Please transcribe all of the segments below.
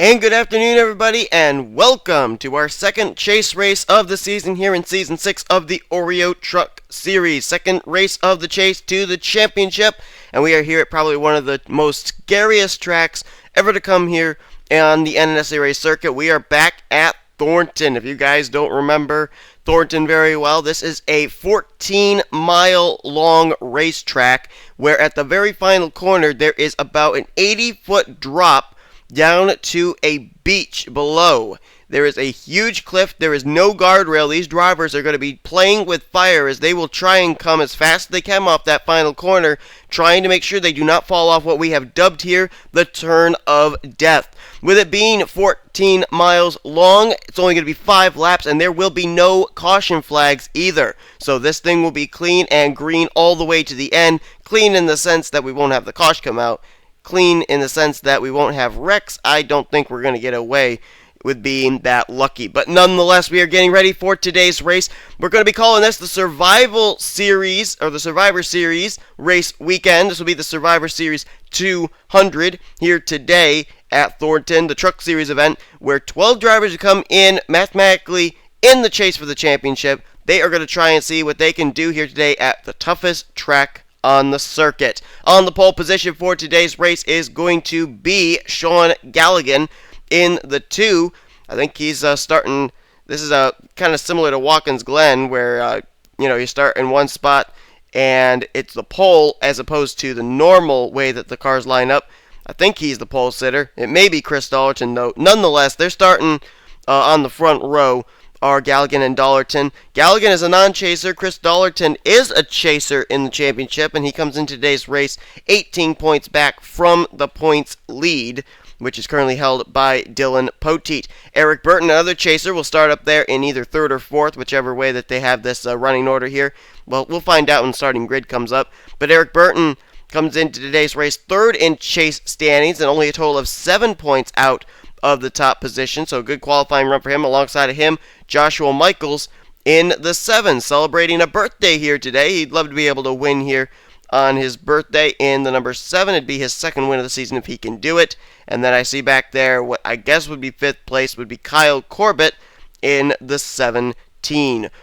And good afternoon, everybody, and welcome to our second chase race of the season here in Season 6 of the Oreo Truck Series. Second race of the chase to the championship, and we are here at probably one of the most scariest tracks ever to come here on the NNSCRA circuit. We are back at Thornton. If you guys don't remember Thornton very well, this is a 14-mile long racetrack where at the very final corner there is about an 80-foot drop down to a beach below. There is a huge cliff. There is no guardrail. These drivers are going to be playing with fire as they will try and come as fast as they can off that final corner, trying to make sure they do not fall off what we have dubbed here the turn of death. With it being 14 miles long, it's only going to be 5 laps, and there will be no caution flags either. So this thing will be clean and green all the way to the end. Clean in the sense that we won't have the caution come out. Clean in the sense that we won't have wrecks. I don't think we're going to get away with being that lucky. But nonetheless, we are getting ready for today's race. We're going to be calling this the Survival Series, or the Survivor Series race weekend. This will be the Survivor Series 200 here today at Thornton, the Truck Series event, where 12 drivers come in mathematically in the chase for the championship. They are going to try and see what they can do here today at the toughest track on the circuit. On the pole position for today's race is going to be Sean Galligan in the 2. I think he's starting. This is kind of similar to Watkins Glen, where you start in one spot and it's the pole as opposed to the normal way that the cars line up. I think he's the pole sitter. It may be Chris Dollerton, though. Nonetheless, they're starting on the front row are Galligan and Dollerton. Galligan is a non-chaser. Chris Dollerton is a chaser in the championship, and he comes into today's race 18 points back from the points lead, which is currently held by Dylan Poteet. Eric Burton, another chaser, will start up there in either third or fourth, whichever way that they have this running order here. Well, we'll find out when the starting grid comes up. But Eric Burton comes into today's race third in chase standings and only a total of 7 points out of the top position, so a good qualifying run for him. Alongside of him, Joshua Michaels in the 7, celebrating a birthday here today. He'd love to be able to win here on his birthday in the number 7. It'd be his second win of the season if he can do it. And then I see back there what I guess would be 5th place would be Kyle Corbett in the 17.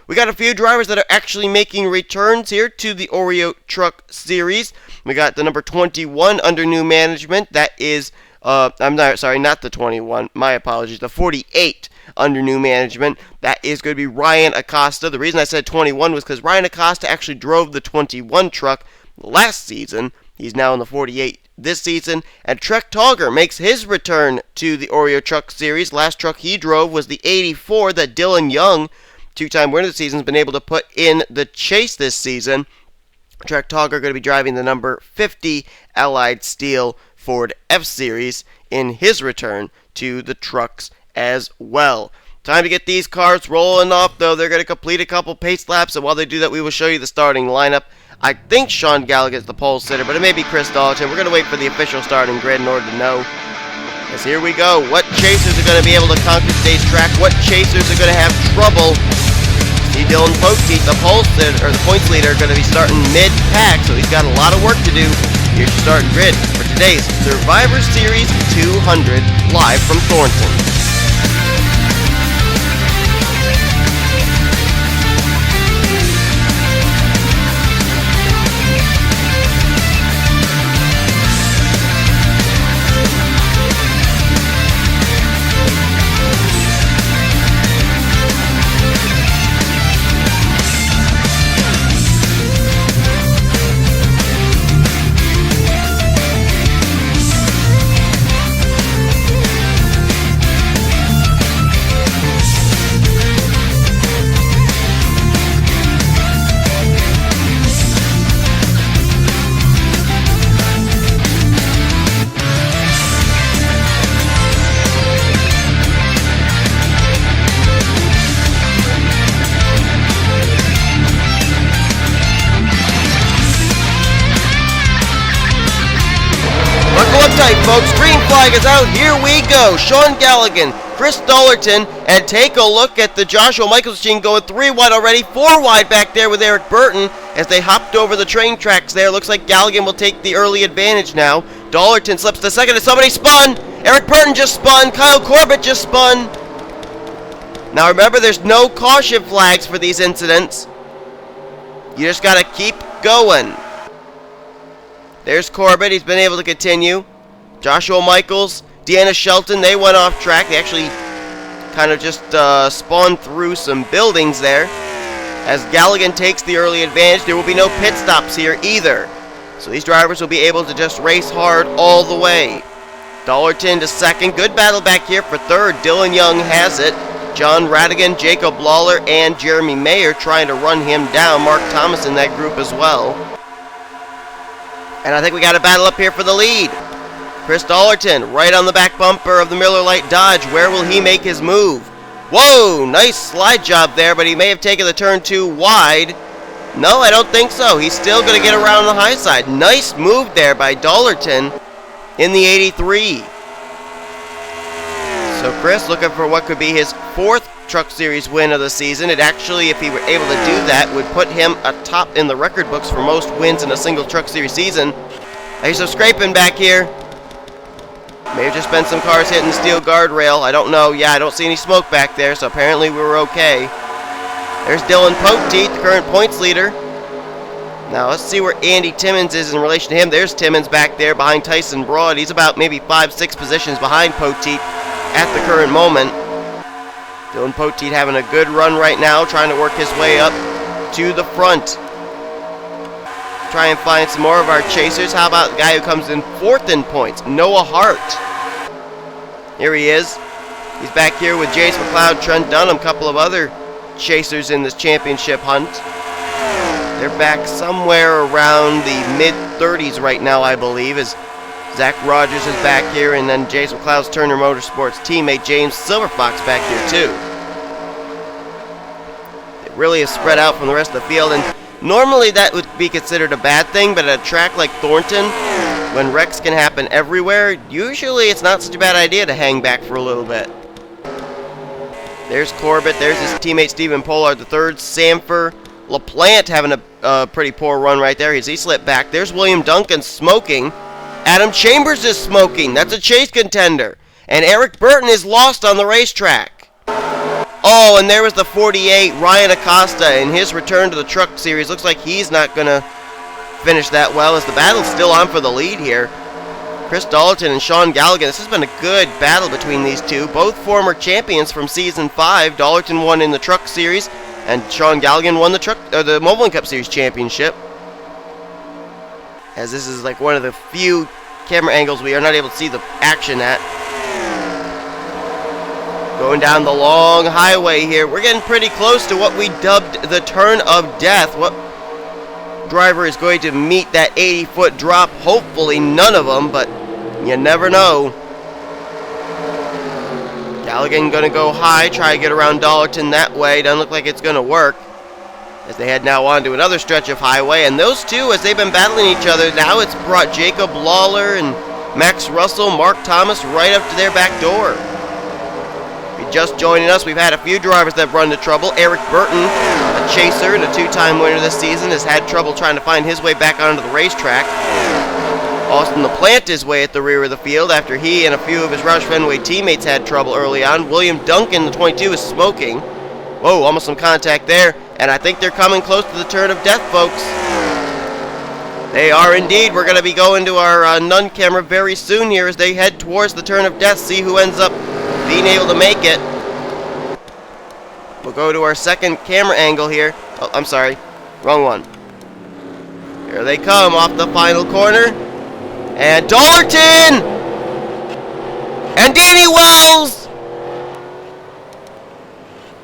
We got a few drivers that are actually making returns here to the Oreo Truck Series. We got the number 21 under new management. That is not the 21. My apologies. The 48 under new management. That is going to be Ryan Acosta. The reason I said 21 was because Ryan Acosta actually drove the 21 truck last season. He's now in the 48 this season. And Trek Togger makes his return to the Oreo Truck Series. Last truck he drove was the 84 that Dylan Young, two-time winner of the season, has been able to put in the chase this season. Trek Togger going to be driving the number 50 Allied Steel Ford F-Series in his return to the trucks as well. Time to get these cars rolling off, though. They're going to complete a couple pace laps, and while they do that, we will show you the starting lineup. I think Sean Gallagher is the pole sitter, but it may be Chris Dollerton. We're going to wait for the official starting grid in order to know. As here we go. What chasers are going to be able to conquer today's track? What chasers are going to have trouble? See Dylan Poteet, the pole sitter, or the points leader, going to be starting mid-pack, so he's got a lot of work to do. Here's your starting grid for today's Survivor Series 200 live from Thornton. Tight, folks. Green flag is out. Here we go. Sean Galligan, Chris Dollerton, and take a look at the Joshua Michaels team going 3 wide already, 4 wide back there with Eric Burton as they hopped over the train tracks there. Looks like Galligan will take the early advantage now. Dollerton slips to second as somebody spun. Eric Burton just spun. Kyle Corbett just spun. Now remember, there's no caution flags for these incidents. You just got to keep going. There's Corbett. He's been able to continue. Joshua Michaels, Deanna Shelton, they went off track. They actually kind of just spawned through some buildings there. As Galligan takes the early advantage, there will be no pit stops here either. So these drivers will be able to just race hard all the way. Dollarton to second. Good battle back here for third. Dylan Young has it. John Radigan, Jacob Lawler, and Jeremy Mayer trying to run him down. Mark Thomas in that group as well. And I think we got a battle up here for the lead. Chris Dollarton right on the back bumper of the Miller Lite Dodge. Where will he make his move? Whoa, nice slide job there, but he may have taken the turn too wide. No, I don't think so. He's still going to get around the high side. Nice move there by Dollarton in the 83. So Chris looking for what could be his fourth Truck Series win of the season. It actually, if he were able to do that, would put him atop in the record books for most wins in a single Truck Series season. There's some scraping back here. May have just been some cars hitting the steel guardrail. I don't know. Yeah, I don't see any smoke back there, so apparently we were okay. There's Dylan Poteet, the current points leader. Now let's see where Andy Timmons is in relation to him. There's Timmons back there behind Tyson Broad. He's about maybe 5-6 positions behind Poteet at the current moment. Dylan Poteet having a good run right now, trying to work his way up to the front. Try and find some more of our chasers. How about the guy who comes in fourth in points, Noah Hart? Here he is. He's back here with Jace McLeod, Trent Dunham, a couple of other chasers in this championship hunt. They're back somewhere around the mid-30s right now, I believe, as Zach Rogers is back here, and then Jace McLeod's Turner Motorsports teammate James Silverfox back here too. It really is spread out from the rest of the field, and normally that would be considered a bad thing, but at a track like Thornton, when wrecks can happen everywhere, usually it's not such a bad idea to hang back for a little bit. There's Corbett, there's his teammate Stephen Pollard the third, Sanford, LaPlante having a pretty poor run right there. He slipped back. There's William Duncan smoking. Adam Chambers is smoking. That's a chase contender. And Eric Burton is lost on the racetrack. Oh, and there was the 48, Ryan Acosta, in his return to the Truck Series. Looks like he's not going to finish that well, as the battle's still on for the lead here. Chris Dollarton and Sean Galligan. This has been a good battle between these two. Both former champions from Season 5. Dollarton won in the Truck Series, and Sean Galligan won the Mobile Cup Series championship. As this is like one of the few camera angles we are not able to see the action at. Going down the long highway here. We're getting pretty close to what we dubbed the turn of death. What driver is going to meet that 80-foot drop? Hopefully none of them, but you never know. Galligan going to go high, try to get around Dollarton that way. Doesn't look like it's going to work, as they head now on to another stretch of highway. And those two, as they've been battling each other, now it's brought Jacob Lawler and Max Russell, Mark Thomas right up to their back door. If you're just joining us, we've had a few drivers that have run into trouble. Eric Burton, a chaser and a two-time winner this season, has had trouble trying to find his way back onto the racetrack. Austin LaPlante is way at the rear of the field after he and a few of his Roush Fenway teammates had trouble early on. William Duncan, the 22, is smoking. Whoa, almost some contact there. And I think they're coming close to the turn of death, folks. They are indeed. We're going to be going to our Nun camera very soon here as they head towards the turn of death, see who ends up being able to make it. We'll go to our second camera angle here. Oh, I'm sorry. Wrong one. Here they come off the final corner. And Dollarton! And Danny Wells!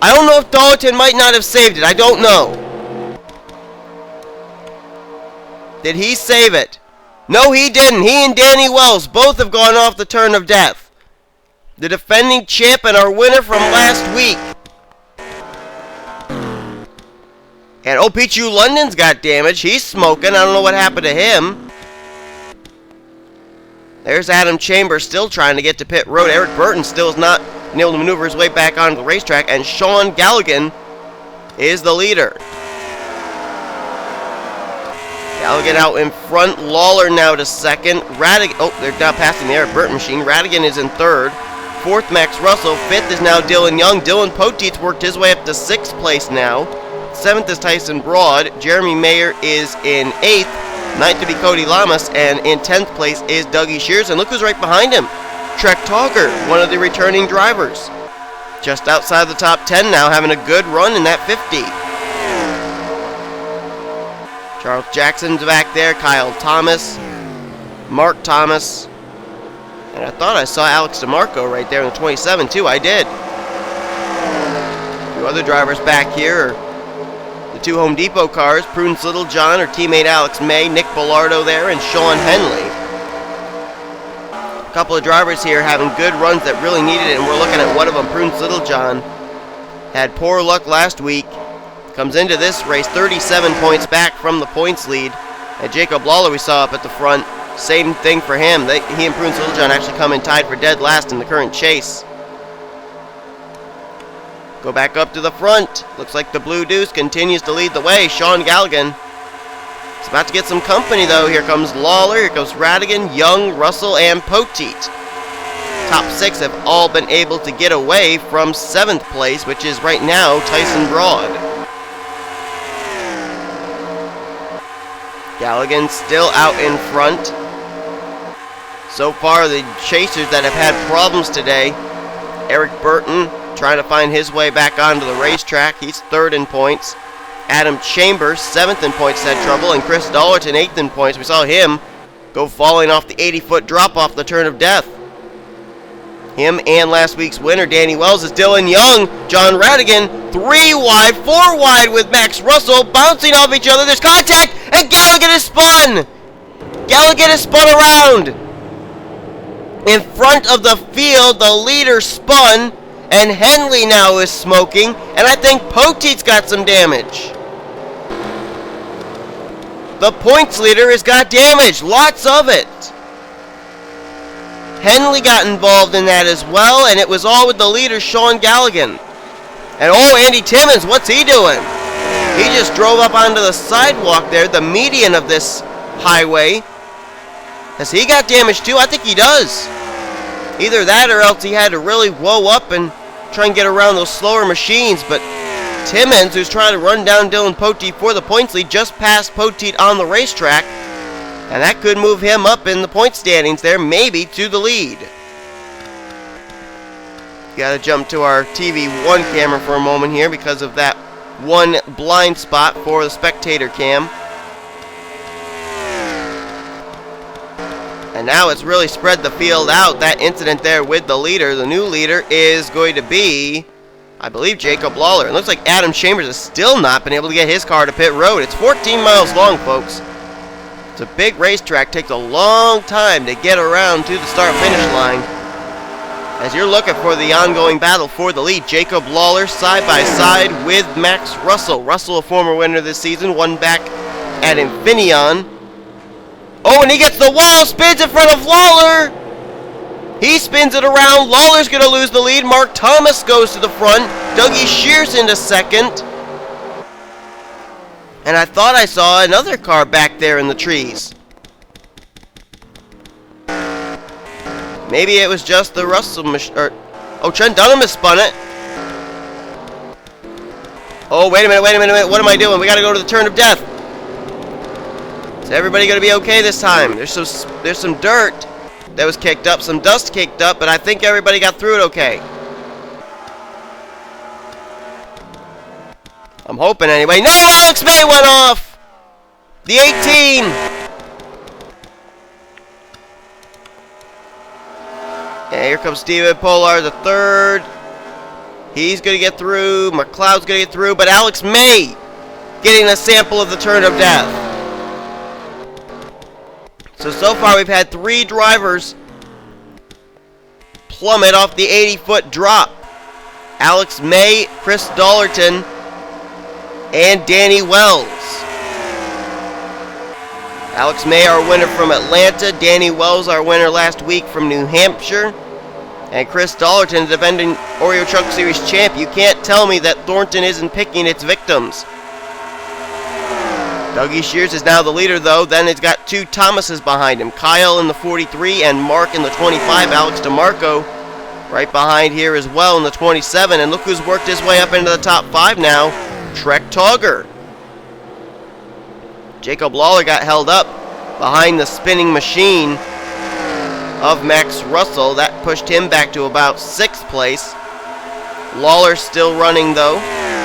I don't know if Dollarton might not have saved it. I don't know. Did he save it? No, he didn't. He and Danny Wells both have gone off the turn of death. The defending champ and our winner from last week. And oh, Pichu London's got damage. He's smoking. I don't know what happened to him. There's Adam Chambers still trying to get to pit road. Eric Burton still is not able to maneuver his way back onto the racetrack. And Sean Galligan is the leader. Gallagher out in front. Lawler now to second. Radigan. Oh, they're now passing the Eric Burton machine. Radigan is in third. Fourth, Max Russell. Fifth is now Dylan Young. Dylan Poteet's worked his way up to sixth place now. Seventh is Tyson Broad. Jeremy Mayer is in eighth. Ninth to be Cody Lamas. And in 10th place is Dougie Shears. And look who's right behind him. Trek Togger, one of the returning drivers. Just outside the top 10 now, having a good run in that 50. Charles Jackson's back there. Kyle Thomas. Mark Thomas. And I thought I saw Alex DeMarco right there in the 27 too. I did. A few other drivers back here are the two Home Depot cars. Prudence Littlejohn, her teammate Alex May, Nick Bellardo there, and Sean Henley. A couple of drivers here having good runs that really needed it, and we're looking at one of them. Prudence Littlejohn had poor luck last week. Comes into this race 37 points back from the points lead. And Jacob Lawler we saw up at the front. Same thing for him. He and Prudence Littlejohn actually come in tied for dead last in the current chase. Go back up to the front. Looks like the Blue Deuce continues to lead the way. Sean Galligan is about to get some company though. Here comes Lawler, here comes Radigan, Young, Russell, and Poteet. Top six have all been able to get away from 7th place, which is right now Tyson Broad. Galligan still out in front. So far, the chasers that have had problems today, Eric Burton trying to find his way back onto the racetrack. He's 3rd in points. Adam Chambers, 7th in points, had trouble. And Chris Dollerton, 8th in points. We saw him go falling off the 80-foot drop off the turn of death. Him and last week's winner, Danny Wells, is Dylan Young. John Radigan, 3 wide, 4 wide with Max Russell, bouncing off each other. There's contact, and Gallagher is spun. Gallagher is spun around. In front of the field, the leader spun, and Henley now is smoking, and I think Poteet's got some damage. The points leader has got damage, lots of it. Henley got involved in that as well, and it was all with the leader, Sean Galligan. And oh, Andy Timmons, what's he doing? He just drove up onto the sidewalk there, the median of this highway. Has he got damage too? I think he does. Either that or else he had to really whoa up and try and get around those slower machines. But Timmons, who's trying to run down Dylan Poteet for the points lead, just passed Poteet on the racetrack. And that could move him up in the point standings there, maybe to the lead. Got to jump to our TV1 camera for a moment here because of that one blind spot for the spectator cam. And now it's really spread the field out. That incident there with the leader. The new leader is going to be, I believe, Jacob Lawler. It looks like Adam Chambers has still not been able to get his car to pit road. It's 14 miles long, folks. It's a big racetrack. Takes a long time to get around to the start-finish line. As you're looking for the ongoing battle for the lead, Jacob Lawler side by side with Max Russell. Russell, a former winner this season, won back at Infineon. Oh, and he gets the wall, spins in front of Lawler. He spins it around. Lawler's going to lose the lead. Mark Thomas goes to the front. Dougie Shears into second. And I thought I saw another car back there in the trees. Maybe it was just the Russell machine. Oh, Trent Dunham has spun it. Oh, wait a minute. What am I doing? We got to go to the turn of death. Is everybody going to be okay this time? There's some dirt that was kicked up, some dust kicked up, but I think everybody got through it okay. I'm hoping anyway. No, Alex May went off! The 18! And here comes Steven Pollard, the 3rd. He's going to get through. McLeod's going to get through, but Alex May getting a sample of the turn of death. So far we've had 3 drivers plummet off the 80-foot drop. Alex May, Chris Dollerton, and Danny Wells. Alex May, our winner from Atlanta. Danny Wells, our winner last week from New Hampshire. And Chris Dollerton, the defending Oreo Truck Series champ. You can't tell me that Thornton isn't picking its victims. Dougie Shears is now the leader, though. Then it's got two Thomases behind him. Kyle in the 43 and Mark in the 25. Alex DeMarco right behind here as well in the 27. And look who's worked his way up into the top 5 now. Trek Togger. Jacob Lawler got held up behind the spinning machine of Max Russell. That pushed him back to about 6th place. Lawler still running, though.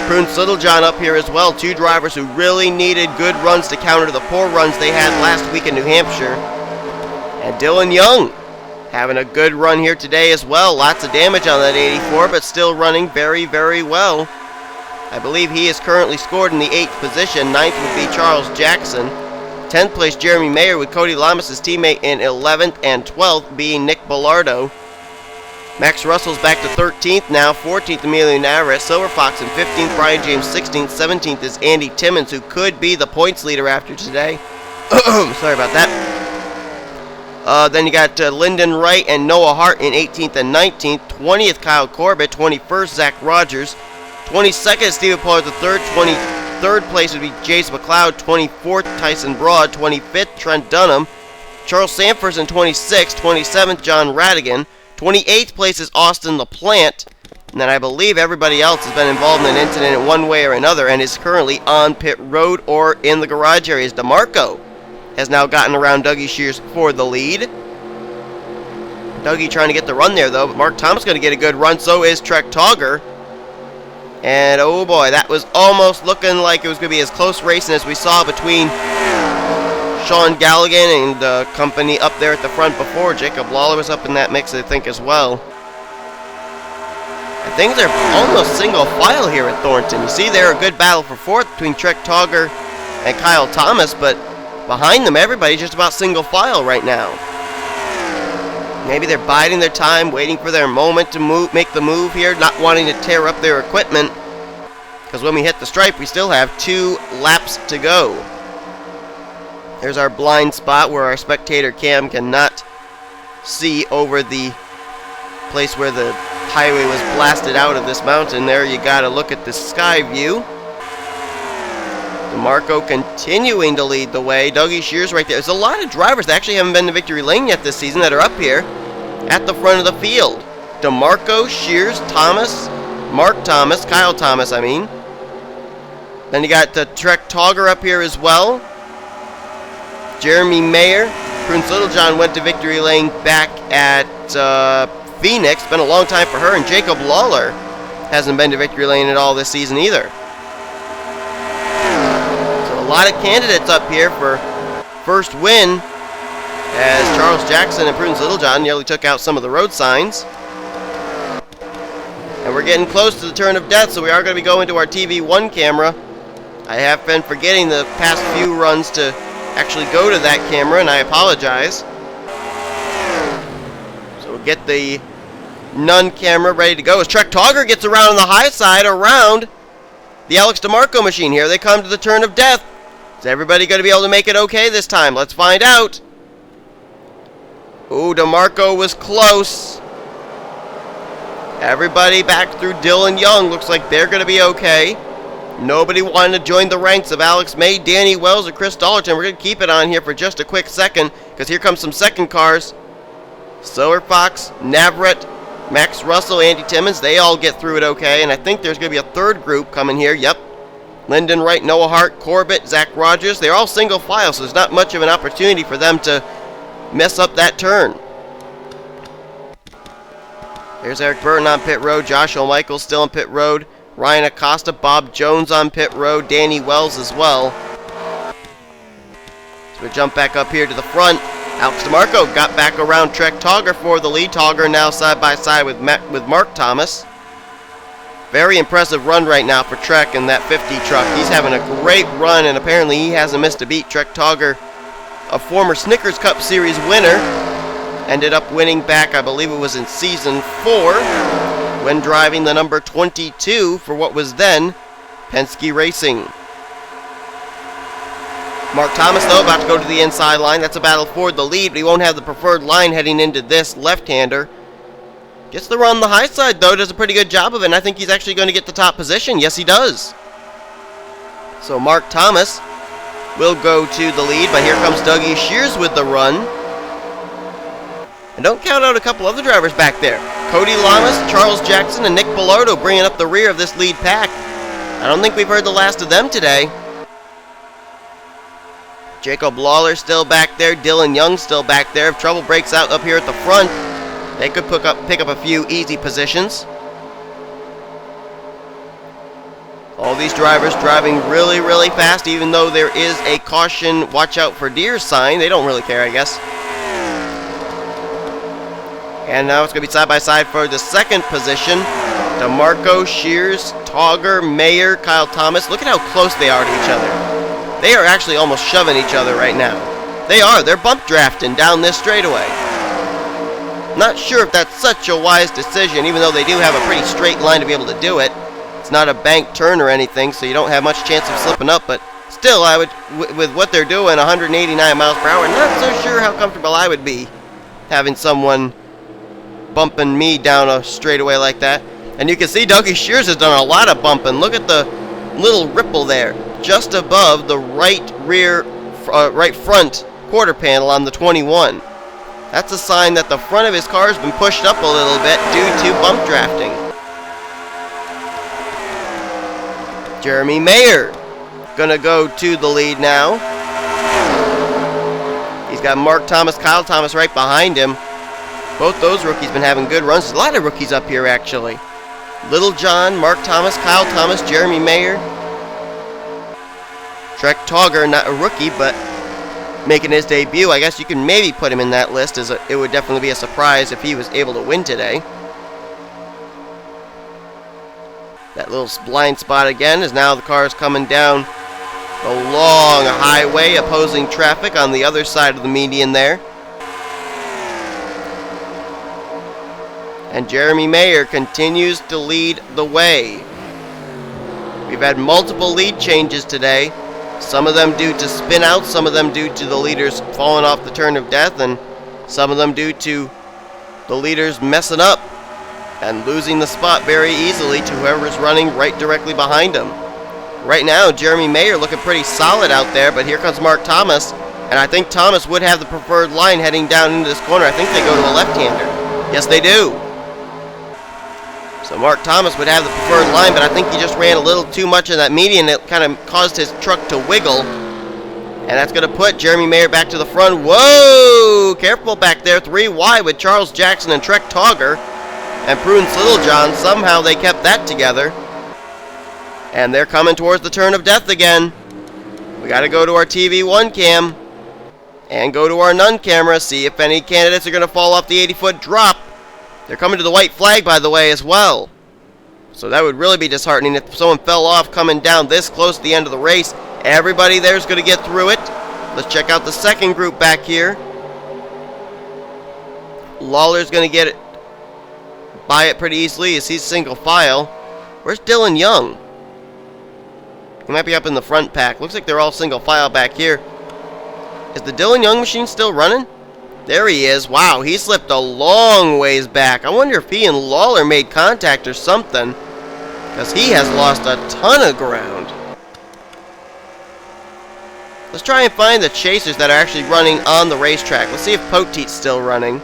Prunes Littlejohn up here as well. Two drivers who really needed good runs to counter the poor runs they had last week in New Hampshire. And Dylan Young having a good run here today as well. Lots of damage on that 84, but still running very, very well. I believe he is currently scored in the 8th position. 9th would be Charles Jackson. 10th place Jeremy Mayer with Cody Lamas' teammate in 11th, and 12th being Nick Bellardo. Max Russell's back to 13th now. 14th, Emilio Navarrete. Silver Fox in 15th. Brian James 16th. 17th is Andy Timmons, who could be the points leader after today. Sorry about that. Then you got Lyndon Wright and Noah Hart in 18th and 19th. 20th, Kyle Corbett. 21st, Zach Rogers. 22nd, Stephen Pollard III. 23rd place would be Jace McLeod. 24th, Tyson Broad. 25th, Trent Dunham. Charles Sanford's in 26th. 27th, John Radigan. 28th place is Austin LaPlante, and then I believe everybody else has been involved in an incident in one way or another and is currently on pit road or in the garage areas. DeMarco has now gotten around Dougie Shears for the lead. Dougie trying to get the run there, though, but Mark Thomas going to get a good run. So is Trek Togger. And oh boy, that was almost looking like it was going to be as close racing as we saw between Sean Galligan and company up there at the front before. Jacob Lawler was up in that mix, I think, as well. And things are almost single file here at Thornton. You see there a good battle for 4th between Trek Togger and Kyle Thomas, but behind them everybody's just about single file right now. Maybe they're biding their time, waiting for their moment to make the move here, not wanting to tear up their equipment, because when we hit the stripe we still have 2 laps to go. There's our blind spot where our spectator cam cannot see over the place where the highway was blasted out of this mountain. There you got to look at the sky view. DeMarco continuing to lead the way. Dougie Shears right there. There's a lot of drivers that actually haven't been to victory lane yet this season that are up here at the front of the field. DeMarco, Shears, Thomas, Mark Thomas, Kyle Thomas, I mean. Then you got the Trek Togger up here as well. Jeremy Mayer. Prunes Littlejohn went to victory lane back at Phoenix. Been a long time for her. And Jacob Lawler hasn't been to victory lane at all this season either. So a lot of candidates up here for first win, as Charles Jackson and Prunes Littlejohn nearly took out some of the road signs. And we're getting close to the turn of death, so we are going to be going to our TV1 camera. I have been forgetting the past few runs to actually go to that camera, and I apologize. So we'll get the Nunn camera ready to go as Trek Togger gets around on the high side around the Alex DeMarco machine. Here they come to the turn of death. Is everybody going to be able to make it okay this time? Let's find out. Ooh, DeMarco was close. Everybody back through Dylan Young. Looks like they're going to be okay. Nobody wanted to join the ranks of Alex May, Danny Wells, or Chris Dollerton. We're going to keep it on here for just a quick second, because here comes some second cars. Silver Fox, Navarrete, Max Russell, Andy Timmons, they all get through it okay. And I think there's going to be a third group coming here. Yep. Lyndon Wright, Noah Hart, Corbett, Zach Rogers. They're all single file, so there's not much of an opportunity for them to mess up that turn. There's Eric Burton on pit road. Josh O'Michael still on pit road. Ryan Acosta, Bob Jones on pit road, Danny Wells as well. So we jump back up here to the front. Alex DeMarco got back around Trek Togger for the lead. Togger now side by side with Mark Thomas. Very impressive run right now for Trek in that 50 truck. He's having a great run, and apparently he hasn't missed a beat. Trek Togger, a former Snickers Cup Series winner, ended up winning back, I believe it was in Season 4, when driving the number 22 for what was then Penske Racing. Mark Thomas, though, about to go to the inside line. That's a battle for the lead, but he won't have the preferred line heading into this left-hander. Gets the run on the high side, though. Does a pretty good job of it, and I think he's actually going to get the top position. Yes, he does. So Mark Thomas will go to the lead, but here comes Dougie Shears with the run. And don't count out a couple other drivers back there. Cody Lamas, Charles Jackson, and Nick Bilardo bringing up the rear of this lead pack. I don't think we've heard the last of them today. Jacob Lawler still back there. Dylan Young still back there. If trouble breaks out up here at the front, they could pick up a few easy positions. All these drivers driving really, really fast, even though there is a caution, watch out for deer sign. They don't really care, I guess. And now it's going to be side-by-side for the second position. DeMarco, Shears, Togger, Mayer, Kyle Thomas. Look at how close they are to each other. They are actually almost shoving each other right now. They are. They're bump drafting down this straightaway. Not sure if that's such a wise decision, even though they do have a pretty straight line to be able to do it. It's not a bank turn or anything, so you don't have much chance of slipping up, but still, I would, with what they're doing, 189 miles per hour, not so sure how comfortable I would be having someone bumping me down a straightaway like that. And you can see Dougie Shears has done a lot of bumping. Look at the little ripple there, just above the right front quarter panel on the 21. That's a sign that the front of his car has been pushed up a little bit due to bump drafting. Jeremy Mayer gonna go to the lead now. He's got Mark Thomas, Kyle Thomas right behind him. Both those rookies been having good runs. There's a lot of rookies up here, actually. Little John, Mark Thomas, Kyle Thomas, Jeremy Mayer. Trek Togger, not a rookie, but making his debut. I guess you can maybe put him in that list, as it would definitely be a surprise if he was able to win today. That little blind spot again, as now the car is coming down the long highway, opposing traffic on the other side of the median there. And Jeremy Mayer continues to lead the way. We've had multiple lead changes today. Some of them due to spin outs, some of them due to the leaders falling off the turn of death, and some of them due to the leaders messing up and losing the spot very easily to whoever's running right directly behind them. Right now, Jeremy Mayer looking pretty solid out there, but here comes Mark Thomas, and I think Thomas would have the preferred line heading down into this corner. I think they go to a left-hander. Yes, they do. So Mark Thomas would have the preferred line, but I think he just ran a little too much in that median. It kind of caused his truck to wiggle, and that's going to put Jeremy Mayer back to the front. Whoa! Careful back there. 3 wide with Charles Jackson and Trek Togger. And Prudence Littlejohn, somehow they kept that together. And they're coming towards the turn of death again. We got to go to our TV1 cam and go to our none camera, see if any candidates are going to fall off the 80-foot drop. They're coming to the white flag, by the way, as well. So that would really be disheartening if someone fell off coming down this close to the end of the race. Everybody there's going to get through it. Let's check out the second group back here. Lawler's going to get it by it pretty easily as he's single file. Where's Dylan Young? He might be up in the front pack. Looks like they're all single file back here. Is the Dylan Young machine still running? There he is. Wow, he slipped a long ways back. I wonder if he and Lawler made contact or something, because he has lost a ton of ground. Let's try and find the chasers that are actually running on the racetrack. Let's see if Poteet's still running.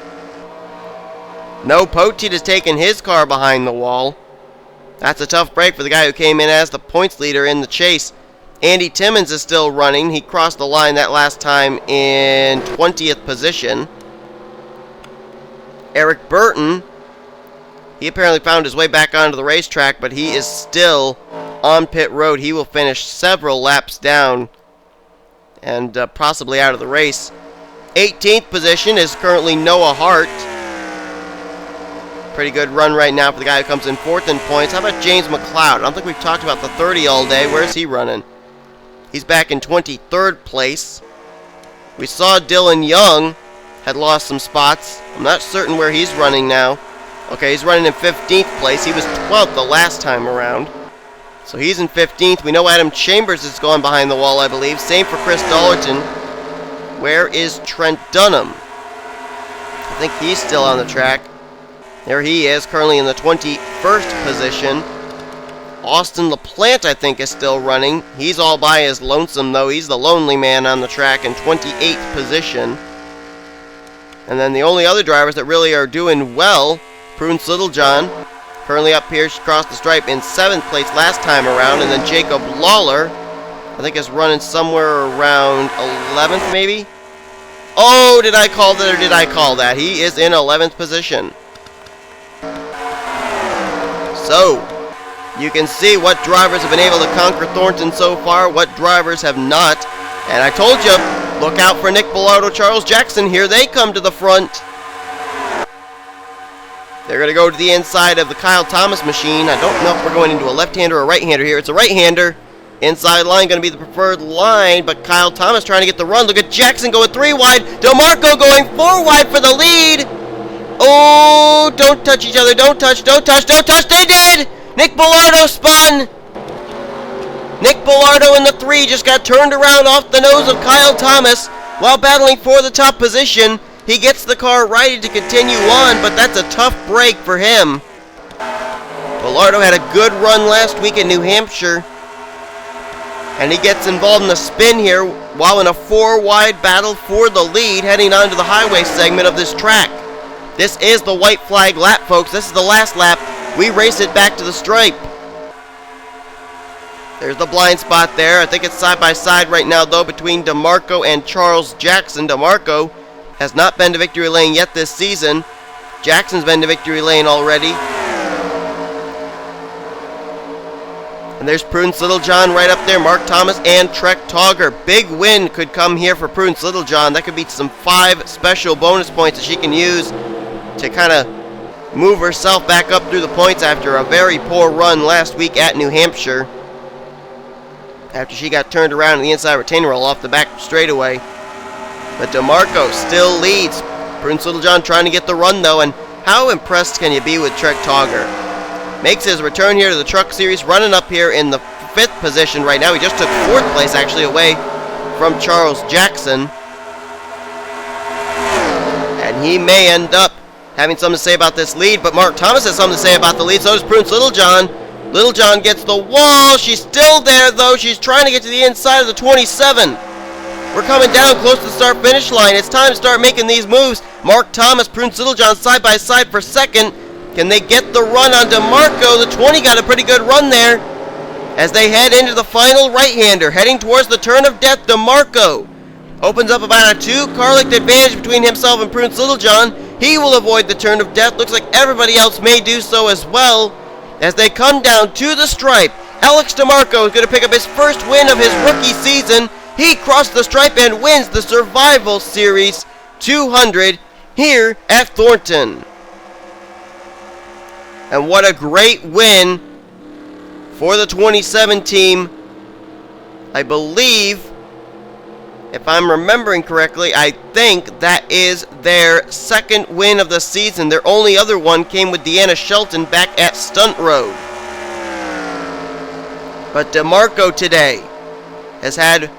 No, Poteet has taken his car behind the wall. That's a tough break for the guy who came in as the points leader in the chase. Andy Timmons is still running. He crossed the line that last time in 20th position. Eric Burton, he apparently found his way back onto the racetrack, but he is still on pit road. He will finish several laps down and possibly out of the race. 18th position is currently Noah Hart. Pretty good run right now for the guy who comes in 4th in points. How about James McLeod? I don't think we've talked about the 30 all day. Where's he running? He's back in 23rd place. We saw Dylan Young had lost some spots. I'm not certain where he's running now. Okay, he's running in 15th place. He was 12th the last time around. So he's in 15th. We know Adam Chambers is going behind the wall, I believe. Same for Chris Dollerton. Where is Trent Dunham? I think he's still on the track. There he is, currently in the 21st position. Austin LaPlante, I think, is still running. He's all by his lonesome, though. He's the lonely man on the track in 28th position. And then the only other drivers that really are doing well, Prunes Littlejohn, currently up here, she crossed the stripe in 7th place last time around. And then Jacob Lawler, I think, is running somewhere around 11th, maybe? Oh, did I call that or did I call that? He is in 11th position. So, you can see what drivers have been able to conquer Thornton so far, what drivers have not. And I told you, look out for Nick Bellardo, Charles Jackson. Here they come to the front. They're going to go to the inside of the Kyle Thomas machine. I don't know if we're going into a left-hander or a right-hander here. It's a right-hander. Inside line going to be the preferred line, but Kyle Thomas trying to get the run. Look at Jackson going 3 wide. DeMarco going 4 wide for the lead. Oh, don't touch each other. Don't touch, don't touch, don't touch. They did! Nick Bellardo spun. Nick Bellardo in the 3 just got turned around off the nose of Kyle Thomas while battling for the top position. He gets the car righted to continue on, but that's a tough break for him. Bellardo had a good run last week in New Hampshire. And he gets involved in a spin here while in a 4-wide battle for the lead heading onto the highway segment of this track. This is the white flag lap, folks. This is the last lap. We race it back to the stripe. There's the blind spot there. I think it's side by side right now, though, between DeMarco and Charles Jackson. DeMarco has not been to victory lane yet this season. Jackson's been to victory lane already. And there's Prunes Littlejohn right up there. Mark Thomas and Trek Togger. Big win could come here for Prunes Littlejohn. That could be some 5 special bonus points that she can use to kind of move herself back up through the points after a very poor run last week at New Hampshire. After she got turned around in the inside retaining roll off the back straightaway. But DeMarco still leads. Prunes Littlejohn trying to get the run, though. And how impressed can you be with Trek Togger? Makes his return here to the Truck Series, running up here in the 5th position right now. He just took 4th place, actually, away from Charles Jackson. And he may end up having something to say about this lead, but Mark Thomas has something to say about the lead. So does Prunes Littlejohn. Littlejohn gets the wall. She's still there, though. She's trying to get to the inside of the 27. We're coming down close to the start-finish line. It's time to start making these moves. Mark Thomas, Prunes Littlejohn side by side for second. Can they get the run on DeMarco? The 20 got a pretty good run there as they head into the final right-hander, heading towards the turn of death. DeMarco opens up about a 2-car length advantage between himself and Prunes Littlejohn. He will avoid the turn of death. Looks like everybody else may do so as well as they come down to the stripe. Alex DeMarco is going to pick up his first win of his rookie season. He crossed the stripe and wins the Survival Series 200 here at Thornton. And what a great win for the 27 team. I believe, if I'm remembering correctly, I think that is their second win of the season. Their only other one came with Deanna Shelton back at Stunt Road. But DeMarco today has had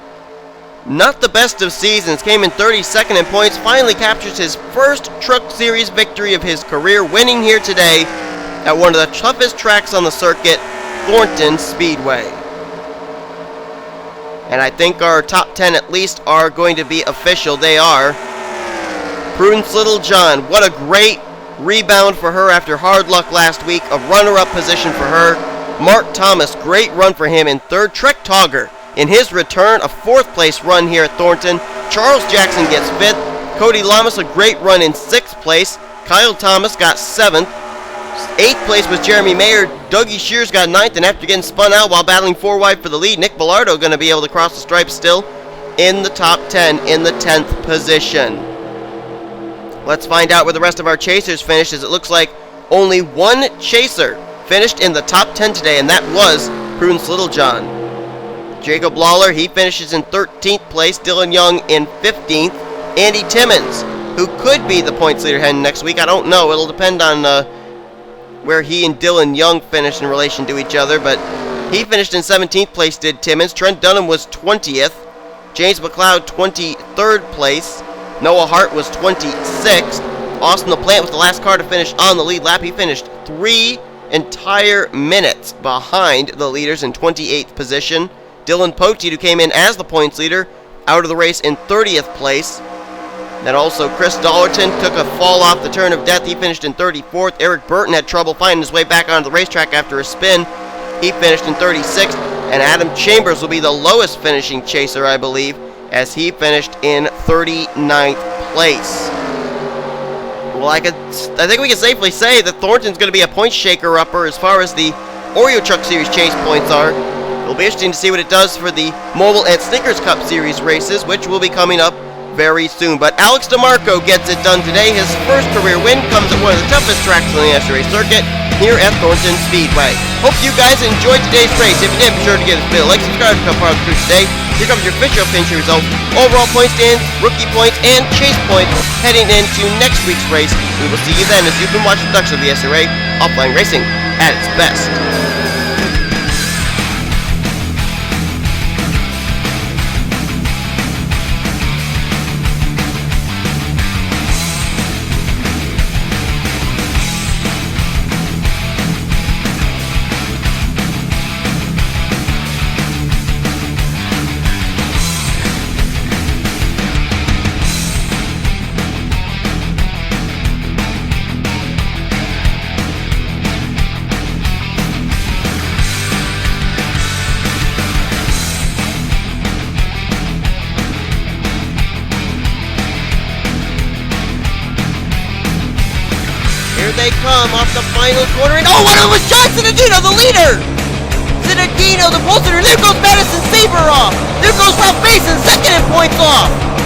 not the best of seasons. Came in 32nd in points. Finally captures his first Truck Series victory of his career, winning here today at one of the toughest tracks on the circuit, Thornton Speedway. And I think our top 10 at least are going to be official. They are. Prunes Littlejohn, what a great rebound for her after hard luck last week. A runner-up position for her. Mark Thomas, great run for him in 3rd. Trek Togger, in his return, a 4th place run here at Thornton. Charles Jackson gets 5th. Cody Lamas, a great run in 6th place. Kyle Thomas got 7th. 8th place was Jeremy Mayer. Dougie Shears got 9th, and after getting spun out while battling 4 wide for the lead, Nick Bellardo going to be able to cross the stripe still in the top 10 in the 10th position. Let's find out where the rest of our chasers finished, as it looks like only one chaser finished in the top 10 today, and that was Prunes Littlejohn. Jacob Lawler, he finishes in 13th place. Dylan Young in 15th. Andy Timmons, who could be the points leader heading next week. I don't know. It'll depend on where he and Dylan Young finished in relation to each other, but he finished in 17th place, did Timmons. Trent Dunham was 20th. James McLeod, 23rd place. Noah Hart was 26th. Austin LaPlante was the last car to finish on the lead lap. He finished 3 entire minutes behind the leaders in 28th position. Dylan Poteet, who came in as the points leader, out of the race in 30th place. Then also Chris Dollerton took a fall off the turn of death. He finished in 34th. Eric Burton had trouble finding his way back onto the racetrack after a spin. He finished in 36th. And Adam Chambers will be the lowest finishing chaser, I believe, as he finished in 39th place. Well, I think we can safely say that Thornton's going to be a point shaker-upper as far as the Oreo Truck Series chase points are. It'll be interesting to see what it does for the Mobile and Snickers Cup Series races, which will be coming up very soon. But Alex DeMarco gets it done today. His first career win comes at one of the toughest tracks on the NSCRA circuit here at Thornton Speedway. Hope you guys enjoyed today's race. If you did, be sure to give this video a like, subscribe to become part of the crew today. Here comes your official finishing results, overall point stands, rookie points, and chase points heading into next week's race. We will see you then as you've been watching production of the SRA Offline Racing at its best. Here they come off the final corner, and oh, it was John Cinedino, the leader! Cinedino, the pole sitter. There goes Madison Saber off! There goes Ralph Mason, second in points off!